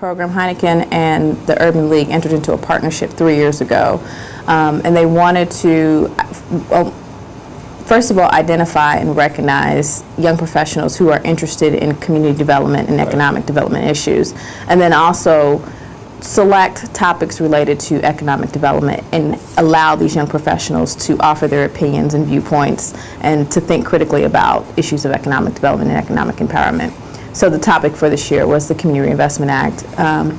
program, Heineken and the Urban League entered into a partnership 3 years ago, and they wanted to, first of all, identify and recognize young professionals who are interested in community development and economic development issues, and then also select topics related to economic development and allow these young professionals to offer their opinions and viewpoints and to think critically about issues of economic development and economic empowerment. So the topic for this year was the Community Reinvestment Act,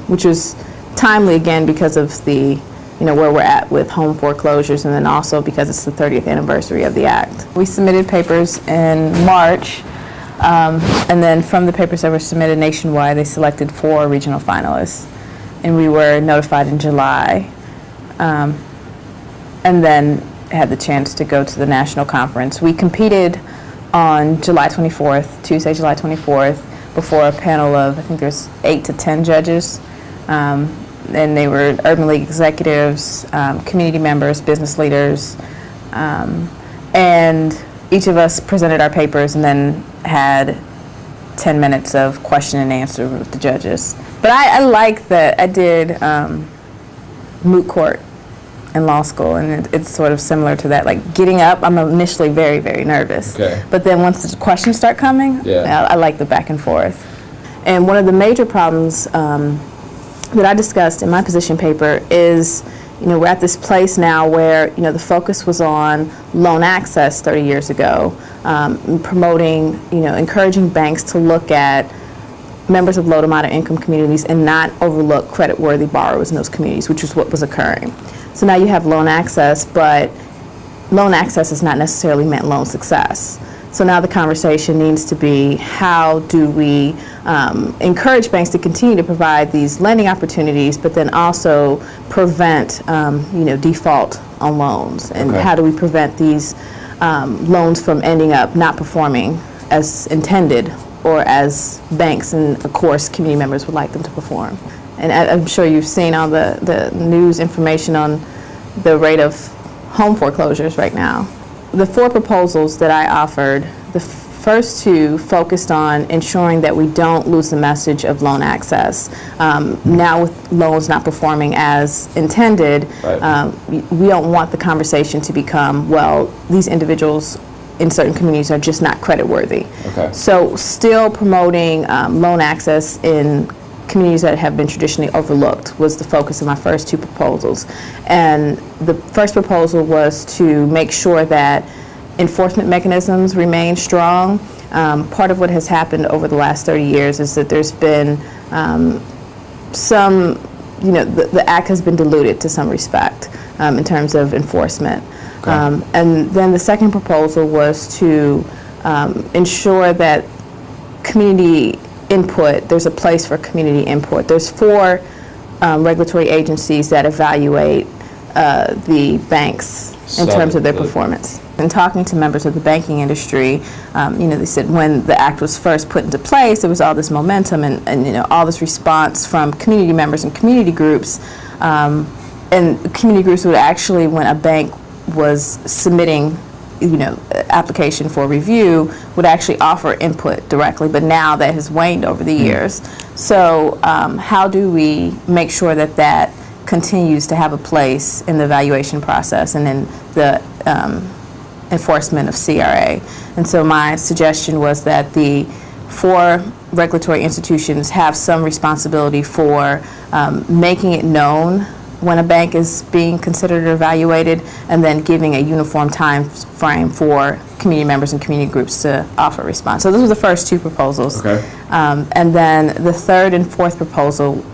which was timely again because of the, where we're at with home foreclosures, and then also because it's the 30th anniversary of the act. We submitted papers in March, and then from the papers that were submitted nationwide, they selected 4 regional finalists, and we were notified in July, and then had the chance to go to the national conference. We competed on July 24th, Tuesday, July 24th, before a panel of, I think there's 8 to 10 judges, and they were Urban League executives, community members, business leaders, and each of us presented our papers and then had 10 minutes of question and answer with the judges. But I like that I did moot court in law school, and it's sort of similar to that. Like getting up, I'm initially very, very nervous. Okay. But then once the questions start coming, I like the back and forth. And one of the major problems that I discussed in my position paper is, we're at this place now where, the focus was on loan access 30 years ago, promoting, encouraging banks to look at members of low to moderate income communities and not overlook credit-worthy borrowers in those communities, which is what was occurring. So now you have loan access, but loan access has not necessarily meant loan success. So now the conversation needs to be, how do we encourage banks to continue to provide these lending opportunities, but then also prevent, default on loans, and how do we prevent these loans from ending up not performing as intended, or as banks and, of course, community members would like them to perform. And I'm sure you've seen all the news information on the rate of home foreclosures right now. The 4 proposals that I offered, the first 2 focused on ensuring that we don't lose the message of loan access. Now with loans not performing as intended, we don't want the conversation to become, well, these individuals in certain communities are just not credit worthy. So still promoting loan access in communities that have been traditionally overlooked was the focus of my first 2 proposals. And the first proposal was to make sure that enforcement mechanisms remain strong. Part of what has happened over the last 30 years is that there's been some, the act has been diluted to some respect in terms of enforcement. And then the second proposal was to ensure that community input, there's a place for community input. There's 4 regulatory agencies that evaluate the banks in terms of their performance. And talking to members of the banking industry, they said when the act was first put into place, there was all this momentum and all this response from community members and community groups. And community groups would actually, when a bank was submitting application for review, would actually offer input directly, but now that has waned over the years. So how do we make sure that that continues to have a place in the evaluation process and in the enforcement of CRA? And so my suggestion was that the 4 regulatory institutions have some responsibility for making it known when a bank is being considered or evaluated, and then giving a uniform time frame for community members and community groups to offer a response. So those were the first 2 proposals. And then the 3rd and 4th proposal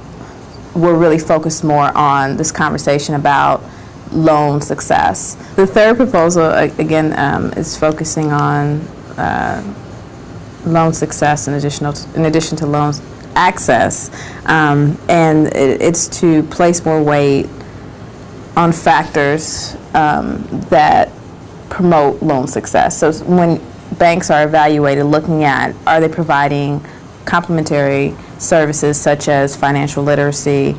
were really focused more on this conversation about loan success. The 3rd proposal, again, is focusing on loan success in addition to loans access, and it's to place more weight on factors that promote loan success. So when banks are evaluated, looking at, are they providing complementary services such as financial literacy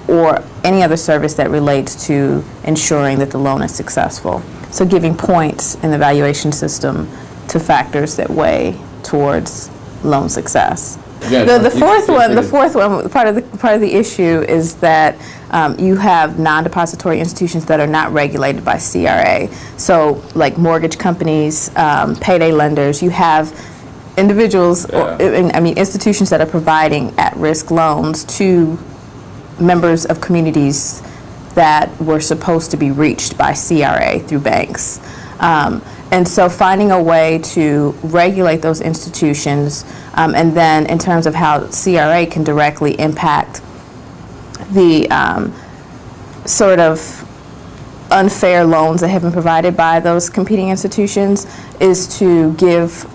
or any other service that relates to ensuring that the loan is successful. So giving points in the evaluation system to factors that weigh towards loan success. Yeah, The fourth one, part of the issue is that you have non-depository institutions that are not regulated by CRA. So, like mortgage companies, payday lenders. You have individuals, institutions that are providing at-risk loans to members of communities that were supposed to be reached by CRA through banks. And so finding a way to regulate those institutions, and then in terms of how CRA can directly impact the sort of unfair loans that have been provided by those competing institutions, is to give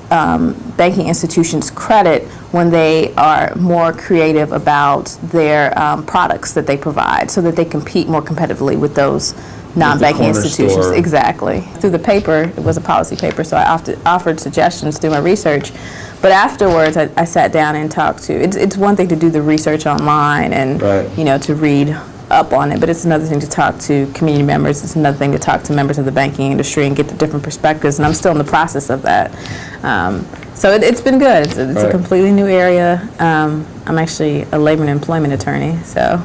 banking institutions credit when they are more creative about their products that they provide, so that they compete more competitively with those non-banking institutions. Store. Exactly. Through the paper, it was a policy paper, so I offered suggestions through my research. But afterwards, I sat down and talked to. It's one thing to do the research online and to read up on it, but it's another thing to talk to community members. It's another thing to talk to members of the banking industry and get the different perspectives. And I'm still in the process of that. So it's been good. It's a completely new area. I'm actually a labor and employment attorney, so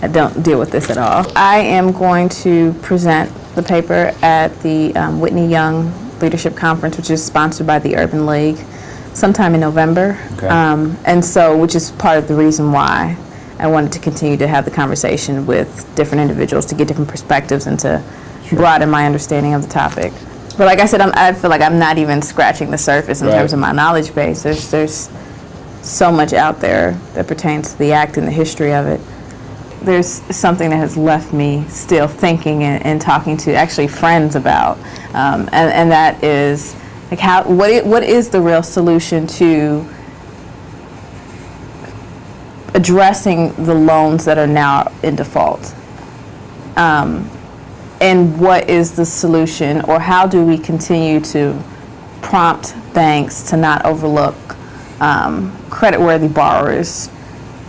I don't deal with this at all. I am going to present the paper at the Whitney Young Leadership Conference, which is sponsored by the Urban League, sometime in November. Okay. And so, which is part of the reason why I wanted to continue to have the conversation with different individuals to get different perspectives and to broaden my understanding of the topic. But like I said, I feel like I'm not even scratching the surface in terms of my knowledge base. There's so much out there that pertains to the act and the history of it. There's something that has left me still thinking and talking to actually friends about, and that is like what is the real solution to addressing the loans that are now in default, and what is the solution, or how do we continue to prompt banks to not overlook creditworthy borrowers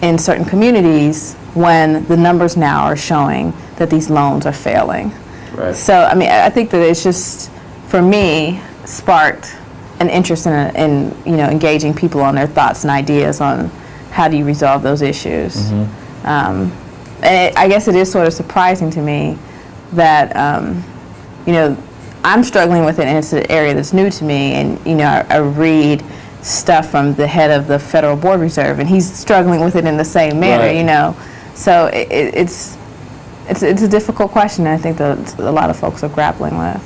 in certain communities when the numbers now are showing that these loans are failing. Right. So, I think that it's just, for me, sparked an interest in engaging people on their thoughts and ideas on how do you resolve those issues. And I guess it is sort of surprising to me that, I'm struggling with it, and it's an area that's new to me, and, I read stuff from the head of the Federal Board Reserve, and he's struggling with it in the same manner, So it's a difficult question, and I think that a lot of folks are grappling with.